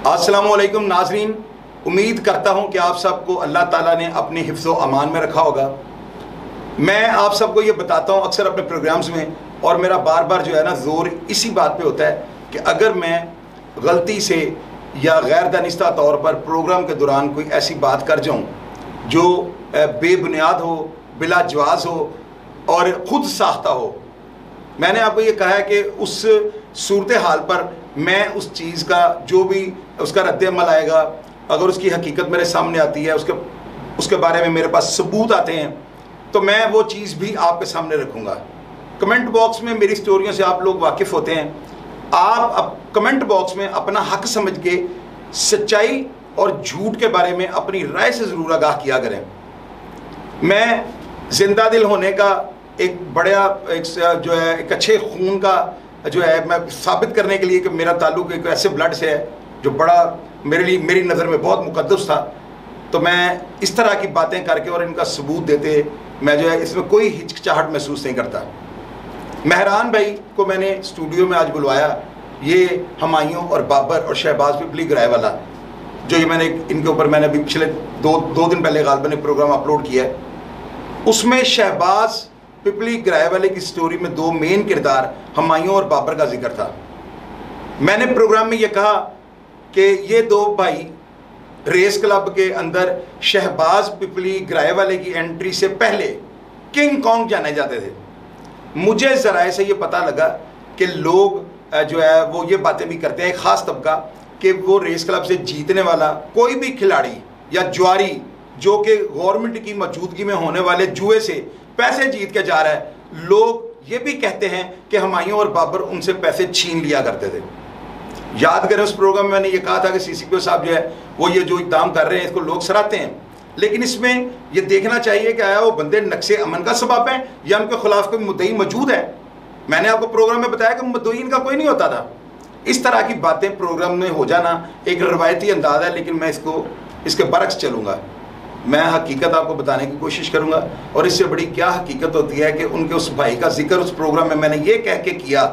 अस्सलामुअलैकुम नाजरीन, उम्मीद करता हूँ कि आप सबको अल्लाह ताला ने अपने हिफ्ज़ो अमान में रखा होगा। मैं आप सबको ये बताता हूँ अक्सर अपने प्रोग्राम्स में, और मेरा बार बार जो है ना जोर इसी बात पे होता है कि अगर मैं गलती से या गैर दानिस्ता तौर पर प्रोग्राम के दौरान कोई ऐसी बात कर जाऊँ जो बेबुनियाद हो, बिला जवाज़ हो और ख़ुद साख्ता हो, मैंने आपको ये कहा है कि उस सूरत हाल पर मैं उस चीज़ का जो भी उसका रद्द-ए-अमल आएगा, अगर उसकी हकीकत मेरे सामने आती है, उसके बारे में मेरे पास सबूत आते हैं, तो मैं वो चीज़ भी आपके सामने रखूँगा। कमेंट बॉक्स में मेरी स्टोरियों से आप लोग वाकिफ़ होते हैं। आप अब कमेंट बॉक्स में अपना हक समझ के सच्चाई और झूठ के बारे में अपनी राय से ज़रूर आगाह किया करें। मैं जिंदा दिल होने का एक बड़ा एक अच्छे खून का जो है मैं साबित करने के लिए कि मेरा ताल्लुक़ एक ऐसे ब्लड से है जो बड़ा मेरे लिए, मेरी नज़र में बहुत मुक़द्दस था, तो मैं इस तरह की बातें करके और इनका सबूत देते मैं जो है इसमें कोई हिचकिचाहट महसूस नहीं करता। मेहरान भाई को मैंने स्टूडियो में आज बुलवाया। ये हमायूं और बाबर और शहबाज पिपली ग्राएवाला, जो ये मैंने इनके ऊपर मैंने अभी पिछले दो दिन पहले गालबन एक प्रोग्राम अपलोड किया है, उसमें शहबाज पिपली ग्राएवाले की स्टोरी में दो मेन किरदार हमायूं और बाबर का जिक्र था। मैंने प्रोग्राम में ये कहा कि ये दो भाई रेस क्लब के अंदर शहबाज पिपली ग्राएवाले की एंट्री से पहले किंग कॉन्ग जाने जाते थे। मुझे ज़राए से ये पता लगा कि लोग जो है वो ये बातें भी करते हैं, एक ख़ास तबका, कि वो रेस क्लब से जीतने वाला कोई भी खिलाड़ी या जुआरी जो कि गवर्नमेंट की मौजूदगी में होने वाले जुए से पैसे जीत के जा रहा है, लोग ये भी कहते हैं कि हमायूं और बाबर उनसे पैसे छीन लिया करते थे। याद करें उस प्रोग्राम में मैंने ये कहा था कि सीसीपीओ साहब जो है वो ये जो इक़दाम कर रहे हैं इसको लोग सराहते हैं, लेकिन इसमें ये देखना चाहिए कि आया वो बंदे नक्शे अमन का सबब है या उनके खिलाफ कोई मुद्दई मौजूद है। मैंने आपको प्रोग्राम में बताया कि मुद्दई इनका कोई नहीं होता था। इस तरह की बातें प्रोग्राम में हो जाना एक रवायती अंदाज है, लेकिन मैं इसके बरक्स चलूँगा। मैं हकीकत आपको बताने की कोशिश करूँगा, और इससे बड़ी क्या हकीकत होती है कि उनके उस भाई का जिक्र उस प्रोग्राम में मैंने ये कह के किया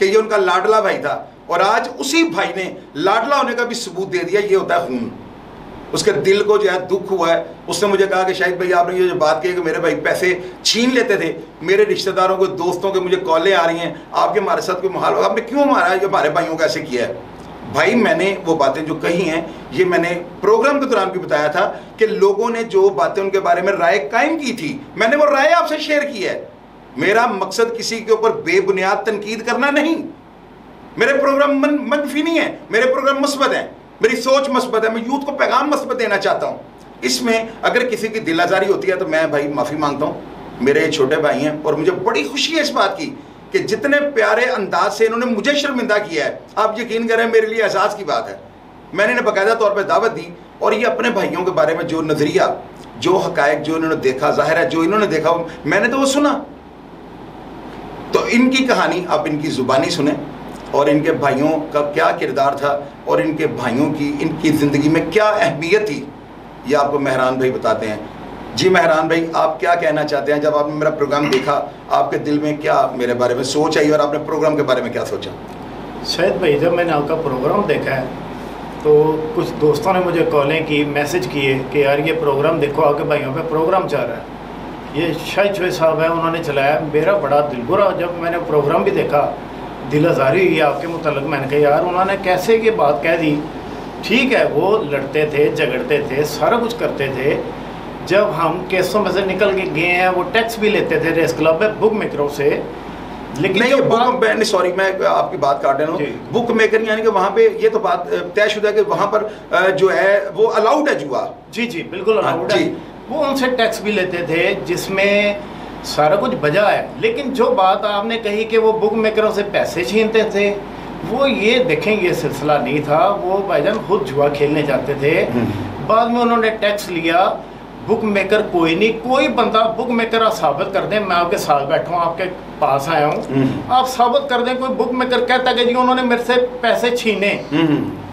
कि ये उनका लाडला भाई था, और आज उसी भाई ने लाडला होने का भी सबूत दे दिया। ये होता है खून। उसके दिल को जो है दुख हुआ है। उसने मुझे कहा कि शाहिद भाई आपने ये जो बात की कि मेरे भाई पैसे छीन लेते थे, मेरे रिश्तेदारों को, दोस्तों के मुझे कॉलें आ रही हैं, आपके हमारे साथ कोई माहौल, आपने क्यों मारा है, हमारे भाइयों को ऐसे किया है। भाई मैंने वो बातें जो कही हैं, ये मैंने प्रोग्राम के दौरान भी बताया था कि लोगों ने जो बातें उनके बारे में राय कायम की थी, मैंने वो राय आपसे शेयर की है। मेरा मकसद किसी के ऊपर बेबुनियाद तनकीद करना नहीं। मेरे प्रोग्राम मनफी नहीं है, मेरे प्रोग्राम मुस्बत हैं, मेरी सोच मुस्बत है। मैं यूथ को पैगाम मुस्बत देना चाहता हूँ। इसमें अगर किसी की दिल आज़ारी होती है तो मैं भाई माफ़ी मांगता हूँ। मेरे छोटे भाई हैं और मुझे बड़ी खुशी है इस बात की कि जितने प्यारे अंदाज से इन्होंने मुझे शर्मिंदा किया है, आप यकीन करें मेरे लिए एहसास की बात है। मैंने इन्हें बाकायदा तौर पर दावत दी, और ये अपने भाइयों के बारे में जो नज़रिया, जो हकायक जो इन्होंने देखा, जाहिर है जो इन्होंने देखा मैंने तो वो सुना। तो इनकी कहानी आप इनकी ज़ुबानी सुने, और इनके भाइयों का क्या किरदार था और इनके भाइयों की इनकी ज़िंदगी में क्या अहमियत थी, ये आपको मेहरान भाई बताते हैं। जी मेहरान भाई, आप क्या कहना चाहते हैं? जब आपने मेरा प्रोग्राम देखा, आपके दिल में क्या मेरे बारे में सोच आई और आपने प्रोग्राम के बारे में क्या सोचा? शाहिद भाई, जब मैंने आपका प्रोग्राम देखा है तो कुछ दोस्तों ने मुझे कॉलें की, मैसेज किए कि यार ये प्रोग्राम देखो, आपके भाइयों पे प्रोग्राम चल रहा है, ये शाहिद शोएब साहब है उन्होंने चलाया। मेरा बड़ा दिल बुरा, जब मैंने प्रोग्राम भी देखा दिल आज़ारी हुई आपके मुताल्लिक़। मैंने कहा यार उन्होंने कैसे ये बात कह दी। ठीक है, वो लड़ते थे, झगड़ते थे, सारा कुछ करते थे। जब हम केसों में से निकल के गए हैं, वो टैक्स भी लेते थे रेस क्लब में बुक मेकरों से, लेकिन नहीं सॉरी मैं आपकी बात काट रहा हूँ। बुक मेकर यानी कि वहाँ पे ये तो बात तयशुदा है कि वहाँ पर जो है वो अलाउड है जुआ। जी जी बिल्कुल अलाउड है। वो उनसे टैक्स भी लेते थे, जिसमें सारा कुछ बजा है। लेकिन जो बात आपने कही कि वो बुक मेकरों से पैसे छीनते थे, वो ये देखें ये सिलसिला नहीं था। वो भाईजान खुद जुआ खेलने जाते थे, बाद में उन्होंने टैक्स लिया। बुक मेकर कोई नहीं, कोई बंदा बुक मेकर आप साबित कर दें, मैं आपके साथ बैठा हूँ, आपके पास आया हूँ, आप साबित कर दें कोई बुक मेकर कहता है कि जी उन्होंने मेरे से पैसे छीने,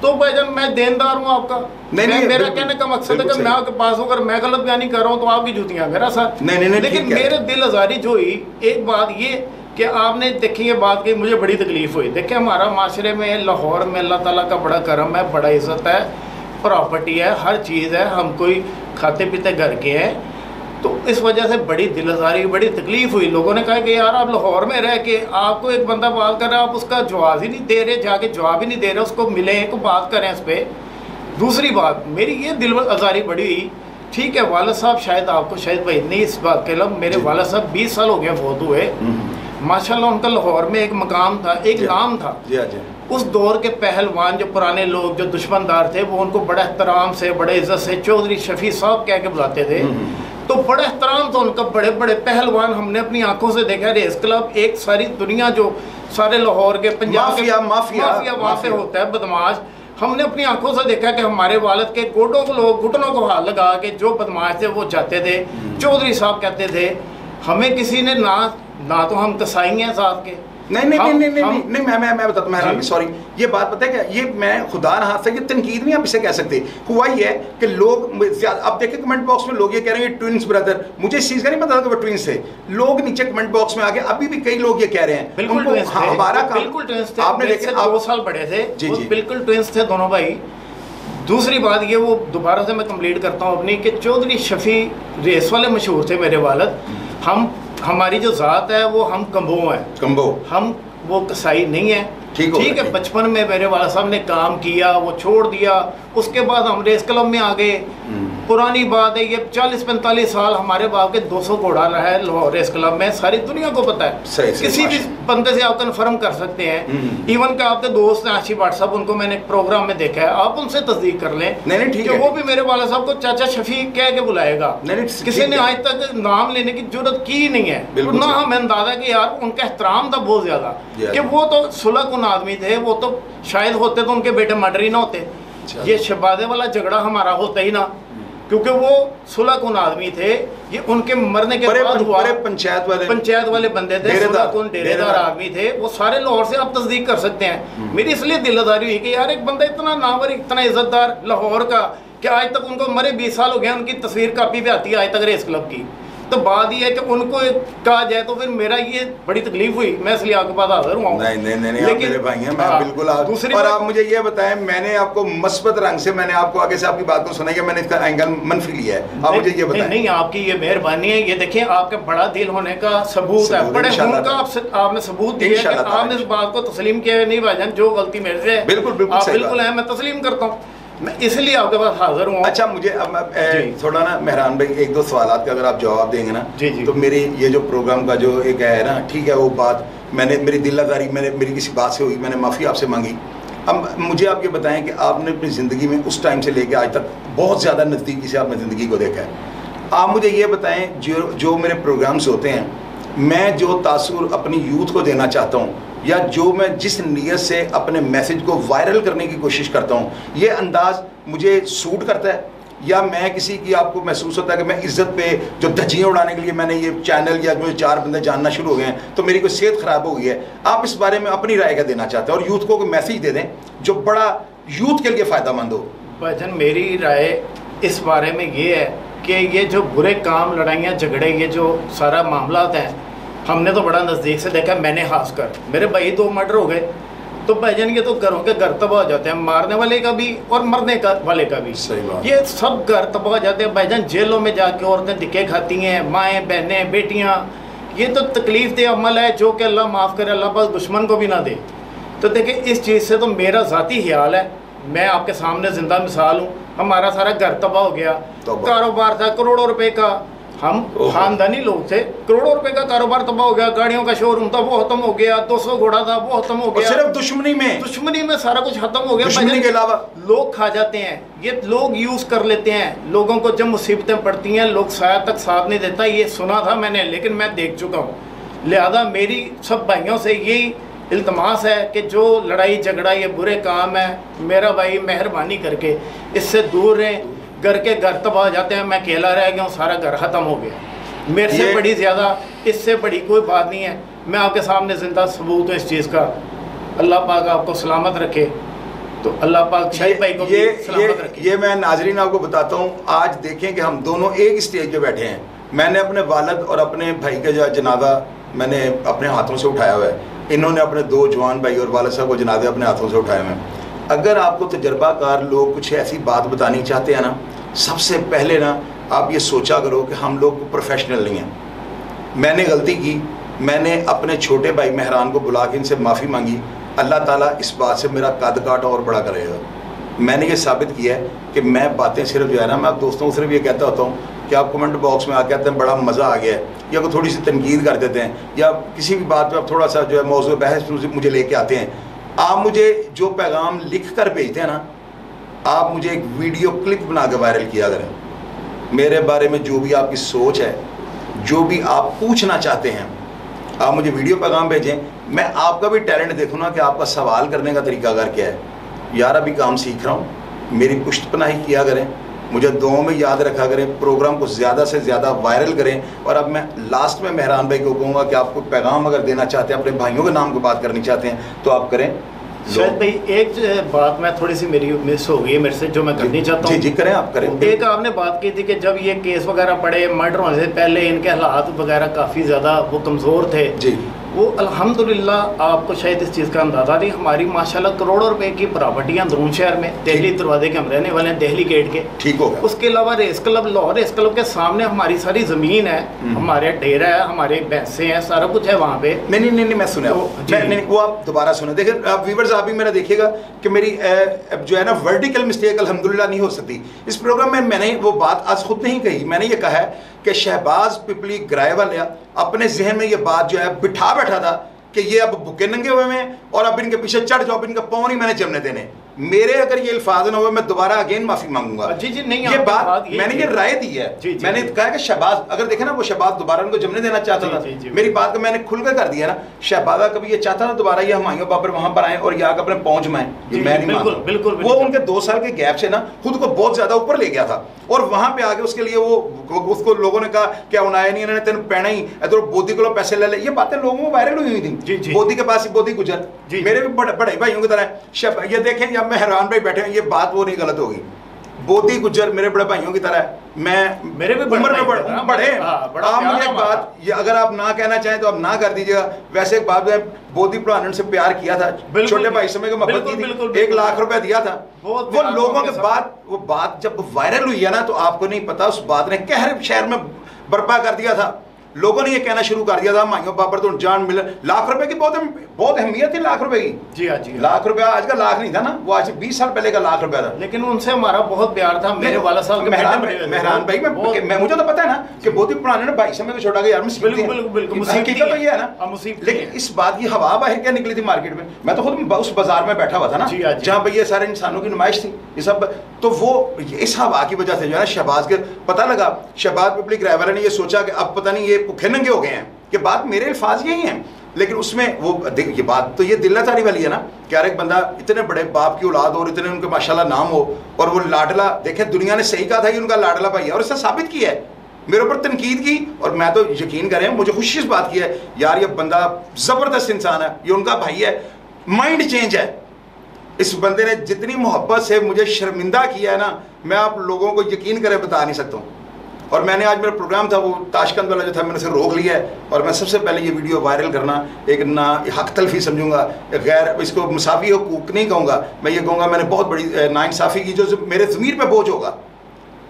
तो भाईजान मैं देनदार हूँ आपका। नहीं, मेरा कहने का मकसद है कि मैं आपके पास हूँ, अगर मैं गलत बयानी कर रहा हूँ तो आपकी जूतियाँ मेरा साथ। नहीं, लेकिन मेरे दिल आज़ारी जो हुई, एक बात ये कि आपने देखिए ये बात की, मुझे बड़ी तकलीफ़ हुई। देखिए हमारा माशरे में लाहौर में अल्लाह ताला का बड़ा करम है, बड़ा इज़्ज़त है, प्रॉपर्टी है, हर चीज़ है, हम कोई खाते पीते घर के हैं। तो इस वजह से बड़ी दिलआज़ारी, बड़ी तकलीफ़ हुई। लोगों ने कहा कि यार आप लाहौर में रह के आपको एक बंदा बात कर रहा है, आप उसका जवाब ही नहीं दे रहे, जाके जवाब ही नहीं दे रहे, उसको मिले को बात करें इस पर। दूसरी बात मेरी ये दिलआज़ारी बड़ी हुई, ठीक है वालिद साहब शायद आपको शायद भाई नहीं इस बात के लम, मेरे वालिद साहब 20 साल हो गए फौत हुए। माशाल्लाह उनका लाहौर में एक मकाम था, एक नाम था। उस दौर के पहलवान जो पुराने लोग जो दुश्मनदार थे वो उनको बड़ा एहतराम से, बड़े इज्जत से चौधरी शफी साहब कह के बुलाते थे। तो बड़ा एहतराम था उनका, बड़े बड़े पहलवान हमने अपनी आंखों से देखा। रेस क्लब एक सारी दुनिया जो सारे लाहौर के पंजाब के माफिया वहाँ पे होता है बदमाश, हमने अपनी आंखों से देखा कि हमारे वालिद के गोडों को लोग घुटनों को हाथ लगा के जो बदमाश थे वो जाते थे। चौधरी साहब कहते थे हमें किसी ने ना तो हम कसाई हैं साथ के। नहीं मैं बताता हूँ मेहरान, सॉरी, ये बात पता है क्या, ये मैं खुदा न हाथ से, ये तनकीद नहीं आप इसे कह सकते। हुआ ये है कि लोग अब देखिए कमेंट बॉक्स में लोग ये कह रहे हैं ट्विंस ब्रदर, मुझे इस चीज़ का नहीं पता था कि वो ट्विंस थे। लोग नीचे कमेंट बॉक्स में आके अभी भी कई लोग ये कह रहे हैं हमारा काम, बिल्कुल ट्विंस थे, आपने देखे 2 साल बड़े थे, बिल्कुल ट्विंस थे दोनों भाई। दूसरी बात ये, वो दोबारा से मैं कंप्लीट करता हूँ अपनी, कि चौधरी शफी रेस वाले मशहूर थे मेरे वालिद। हमारी जो ज़ात है वो हम कम्बो हैं, हम वो कसाई नहीं है, ठीक है। बचपन में मेरे वाला साहब ने काम किया, वो छोड़ दिया, उसके बाद हम रेस क्लब में आ गए। पुरानी बात है ये 40-45 साल हमारे बाप के 200 घोड़ा रहा है लाहौर रेस क्लब में, सारी दुनिया को पता है। सही किसी भी बंदे से आप कन्फर्म कर सकते हैं। इवन का आपके दोस्त हैं आशिफ भट्ट साहब, उनको मैंने प्रोग्राम में देखा है, आप उनसे तस्दीक कर लें। नहीं ठीक है, वो भी मेरे वाला साहब को चाचा शफी कह के बुलाएगा। किसी ने आज तक नाम लेने की जरूरत की नहीं है, ना हमें अंदाजा कि यार उनका एहतराम था बहुत ज्यादा, कि वो तो सुलहकुन आदमी थे। वो तो शायद होते तो उनके बेटे मर्डर ही ना होते, ये शहबादे वाला झगड़ा हमारा होता ही ना, क्योंकि वो सुलहकुन आदमी थे। ये उनके मरने के बाद हुआ। पंचायत वाले बंदे थे, सुलहकुन डेरेदार आदमी थे, वो सारे लाहौर से आप तस्दीक कर सकते हैं। मेरी इसलिए दिलदारी हुई कि यार एक बंदा इतना नामवर, इतना इज्जतदार लाहौर का, कि आज तक उनको मरे 20 साल हो गए, उनकी तस्वीर कापी पे आती है आज तक रेस क्लब की। तो बात ये है कि उनको कहा जाए तो फिर मेरा ये बड़ी तकलीफ हुई, मैं इसलिए आपके पास हाजिर हुआ। नहीं लेकिन मेरे भाई हैं, मैं बिल्कुल दूसरी। और आप मुझे ये बताएं, मैंने आपको मस्बत रंग से मैंने आपको आगे से आपकी बात को सुना है, मैंने इसका एंगल मनफी लिया है, आप मुझे ये बताएं। नहीं आपकी ये मेहरबानी है, ये देखिए आपके बड़ा दिल होने का सबूत है, बड़े खून का आपने सबूत दिया है, आपने इस बात को तस्लीम किया। नहीं भाईजान, जो गलती मेरे से बिल्कुल है, मैं तस्लीम करता हूँ, मैं इसलिए आपके पास हाजिर हूँ। अच्छा, मुझे अब थोड़ा ना मेहरान भाई 1-2 सवालात का अगर आप जवाब देंगे ना, तो मेरी ये जो प्रोग्राम का जो एक है ना, ठीक है, वो बात मैंने मेरी दिलदारी मेरी किसी बात से हुई, मैंने माफ़ी आपसे मांगी। अब मुझे आप ये बताएं कि आपने अपनी ज़िंदगी में उस टाइम से लेकर आज तक बहुत ज़्यादा नज़दीकी से आपने ज़िंदगी को देखा है। आप मुझे ये बताएं, जो मेरे प्रोग्राम्स होते हैं, मैं जो तासुर अपनी यूथ को देना चाहता हूँ, या जो मैं जिस नीयत से अपने मैसेज को वायरल करने की कोशिश करता हूँ, ये अंदाज मुझे सूट करता है, या मैं किसी की आपको महसूस होता है कि मैं इज्जत पे जो धज्जियाँ उड़ाने के लिए मैंने ये चैनल या मुझे 4 बंदे जानना शुरू हो गए हैं, तो मेरी कोई सेहत ख़राब हो गई है। आप इस बारे में अपनी राय का देना चाहते हैं और यूथ को कोई मैसेज दे दें जो बड़ा यूथ के लिए फ़ायदेमंद हो। भाईजान, मेरी राय इस बारे में ये है कि ये जो बुरे काम, लड़ाइयाँ झगड़े, ये जो सारा मामला है, हमने तो बड़ा नज़दीक से देखा। मैंने खास कर मेरे भाई 2 मर्डर हो गए, तो भाईजान ये तो घरों के घर तबाह हो जाते हैं, मारने वाले का भी और मरने वाले का भी। सही बात। ये सब घर तबाह हो जाते हैं भाईजान। जेलों में जाके औरतें धिक्के खाती हैं, माएँ बहनें बेटियाँ। ये तो तकलीफ दे अमल है जो कि अल्लाह माफ़ करे, अल्लाह पास दुश्मन को भी ना दे। तो देखिए, इस चीज़ से तो मेरा ज़ाती ख्याल है, मैं आपके सामने जिंदा मिसाल हूँ। हमारा सारा घर तबाह हो गया, कारोबार था करोड़ों रुपए का, हम खानदानी लोग थे, करोड़ों रुपए का कारोबार तबाह हो गया, गाड़ियों का शोरूम था वो खत्म हो गया, 200 घोड़ा था वो खत्म हो गया। सिर्फ दुश्मनी में सारा कुछ खत्म हो गया। दुश्मनी के अलावा लोग खा जाते हैं, ये लोग यूज कर लेते हैं लोगों को। जब मुसीबतें पड़ती हैं, लोग शायद तक साथ नहीं देता, ये सुना था मैंने, लेकिन मैं देख चुका हूँ। लिहाजा मेरी सब भाइयों से यही इल्तमास है कि जो लड़ाई झगड़ा ये बुरे काम है, मेरा भाई मेहरबानी करके इससे दूर रहें। घर के घर तबाह हो जाते हैं, मैं अकेला रह गया हूँ, सारा घर ख़त्म हो गया। मेरे से बड़ी ज़्यादा, इससे बड़ी कोई बात नहीं है। मैं आपके सामने जिंदा सबूत हूँ इस चीज़ का। अल्लाह पाक आपको सलामत रखे, तो अल्लाह पाक शाहिद भाई को भी सलामत रखे। ये मैं नाजरीन आपको बताता हूँ, आज देखें कि हम दोनों एक स्टेज पे बैठे हैं। मैंने अपने वालिद और अपने भाई का जो जनाजा मैंने अपने हाथों से उठाया हुआ है, इन्होंने अपने 2 जवान भाई और वालिद साहब को जनाजे अपने हाथों से उठाए हुए हैं। अगर आपको तजर्बाकार लोग कुछ ऐसी बात बतानी चाहते हैं ना, सबसे पहले ना आप ये सोचा करो कि हम लोग प्रोफेशनल नहीं हैं। मैंने गलती की, मैंने अपने छोटे भाई मेहरान को बुला के इनसे माफ़ी मांगी। अल्लाह ताला इस बात से मेरा कद काट और बड़ा करेगा। मैंने ये साबित किया है कि मैं बातें सिर्फ जो है ना, मैं दोस्तों को सिर्फ ये कहता होता हूँ कि आप कमेंट बॉक्स में आके कहते हैं बड़ा मज़ा आ गया है, या कोई थोड़ी सी तनकीद कर देते हैं, या किसी भी बात पे आप थोड़ा सा जो है मौजूद बहस मुझे लेके आते हैं। आप मुझे जो पैगाम लिख कर भेजते हैं ना, आप मुझे एक वीडियो क्लिप बना के वायरल किया करें। मेरे बारे में जो भी आपकी सोच है, जो भी आप पूछना चाहते हैं, आप मुझे वीडियो पैगाम भेजें। मैं आपका भी टैलेंट देखूँ ना कि आपका सवाल करने का तरीकाकार क्या है। यार अभी काम सीख रहा हूँ, मेरी पुष्टपनाही किया करें, मुझे दुआओं में याद रखा करें, प्रोग्राम को ज़्यादा से ज़्यादा वायरल करें। और अब मैं लास्ट में मेहरान भाई को कहूँगा कि आपको पैगाम अगर देना चाहते हैं, अपने भाइयों के नाम की बात करनी चाहते हैं तो आप करें। शायद भाई एक बात मैं थोड़ी सी मेरी मिस हो गई है मेरे से, जो मैं करनी चाहता हूँ। जी करें, आप करें। एक आपने बात की थी कि जब ये केस वगैरह पड़े, मर्डर होने से पहले इनके हालात वगैरह काफ़ी ज़्यादा वो कमज़ोर थे जी। वो अल्हम्दुलिल्लाह आपको शायद इस चीज़ का अंदाज़ा नहीं, हमारी माशाल्लाह करोड़ों रुपए की प्रॉपर्टियाँ अंदरून शहर में, दिल्ली दरवाजे के हम रहने वाले हैं, दिल्ली गेट के। ठीक हो गया। उसके अलावा race club, Lahore race club के सामने हमारी सारी ज़मीन है, हमारे डेरा है, हमारे भैंसे हैं, सारा कुछ है वहाँ पे। नहीं मैं सुना नहीं, वो आप दोबारा सुने। देखिए आप व्यूअर्स, आप भी मेरा देखिएगा कि मेरी जो है ना वर्टिकल मिस्टेक अल्हम्दुलिल्लाह नहीं हो सकती। इस प्रोग्राम में मैंने वो बात आज खुद नहीं कही, मैंने ये कहा है कि शहबाज पिपली ग्रायवालिया अपने जहन में ये बात जो है बिठा बैठा था कि ये अब भूखे नंगे हुए हैं और अब इनके पीछे चढ़ जाओ, इनका पाँव नहीं मैंने जमने देने। मेरे अगर ये अल्फाज ना हुए, मैं दोबारा अगेन माफी मांगूंगा। जी नहीं, ये बात मैंने ये राय दी है। मैंने कहा कि शहबाज, अगर देखे ना वो शहबाज दोबारा उनको जमने देना चाहता था, मेरी बात को मैंने खुलकर कर दिया ना। शहबाजा कभी ये चाहता ना दोबारा ये हुमायूं बाबर वहां पर आए और यहाँ अपने पहुंच में, मैं नहीं मानता। बिल्कुल वो उनके 2 साल के गैप से ना खुद को बहुत ज्यादा ऊपर ले गया था और वहां पे आगे उसके लिए वो उसको लोगों ने कहा क्या उनाया नहीं, इन्होंने तेन पैना ही इधर बोधी को पैसे ले ले। ये बातें लोगों में वायरल हुई थी। बोधी के पास ही बोधी गुजर, मेरे भी बड़े भाइयों की तरह। ये देखें, जब मैं हैरान भाई बैठे, ये बात वो नहीं गलत होगी। बोधी गुज्जर मेरे बड़े भाइयों की तरह, मैं मेरे भी उम्र में बड़े। आप मुझे एक बात, ये अगर आप ना कहना चाहें तो आप ना कर दीजिएगा। वैसे एक बात है, बोधी प्रधानन से प्यार किया था, छोटे भाई समय को मोहब्बत की थी, 1 लाख रुपया दिया था। वो लोगों के बाद वो बात जब वायरल हुई है ना, तो आपको नहीं पता उस बात ने कहर शहर में बर्पा कर दिया था। लोगों ने ये कहना शुरू कर दिया था हुमायूं बाबर तो जान मिले। लाख रुपए की बहुत अहमियत थी लाख रुपए की। जी हाँ जी। लाख रुपया आज का लाख नहीं था ना, वो आज 20 साल पहले का लाख रुपया था। लेकिन उनसे हमारा बहुत प्यार था। मेरे वाला साहब मेहरान भाई, मैं मुझे तो पता है ना कि बोधी पुराने ने भाई समय को छोटा गया यार, हकीकत तो ये है ना। लेकिन इस बात की हवा बाहर क्या निकली थी मार्केट में, मैं तो खुद उस बाजार में बैठा हुआ था ना जहाँ पर ये सारे इंसानों की नुमाइश थी, ये सब। तो वो इस हवा की वजह से जो है ना शहबाज के पता लगा, शहबाज पिपली ग्रायवालिया ने ये सोचा कि अब पता नहीं ये भूखे नंगे हो गए हैं। कि बात मेरे अल्फाज यही हैं, लेकिन उसमें वो ये बात तो ये दिलनसारी वाली है ना कि यार एक बंदा इतने बड़े बाप की औलाद और इतने उनके माशाल्लाह नाम हो और वो लाडला, देखे दुनिया ने सही कहा था कि उनका लाडला भाई है और इससे साबित किया है, मेरे ऊपर तनकीद की। और मैं तो यकीन करें, मुझे खुशी इस बात की है यार ये बंदा ज़बरदस्त इंसान है, ये उनका भाई है, माइंड चेंज है। इस बंदे ने जितनी मोहब्बत से मुझे शर्मिंदा किया है ना, मैं आप लोगों को यकीन करे बता नहीं सकता हूँ। और मैंने आज मेरा प्रोग्राम था वो ताशकंद वाला जो था, मैंने उसे रोक लिया है। और मैं सबसे पहले ये वीडियो वायरल करना एक ना हक तलफी समझूंगा, गैर इसको मुसावी हुकूक नहीं कहूँगा, मैं ये कहूँगा मैंने बहुत बड़ी नाइंसाफ़ी की जो मेरे ज़मीर पे बोझ होगा।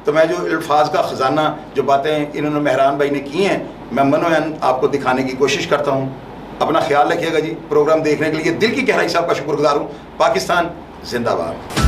तो मैं जो अल्फाज का ख़जाना, जो बातें इन्होंने मेहरान भाई ने की हैं, मैं मनोयन आपको दिखाने की कोशिश करता हूँ। अपना ख्याल रखिएगा जी। प्रोग्राम देखने के लिए दिल की गहराई से आपका शुक्रगुजार हूँ। पाकिस्तान जिंदाबाद।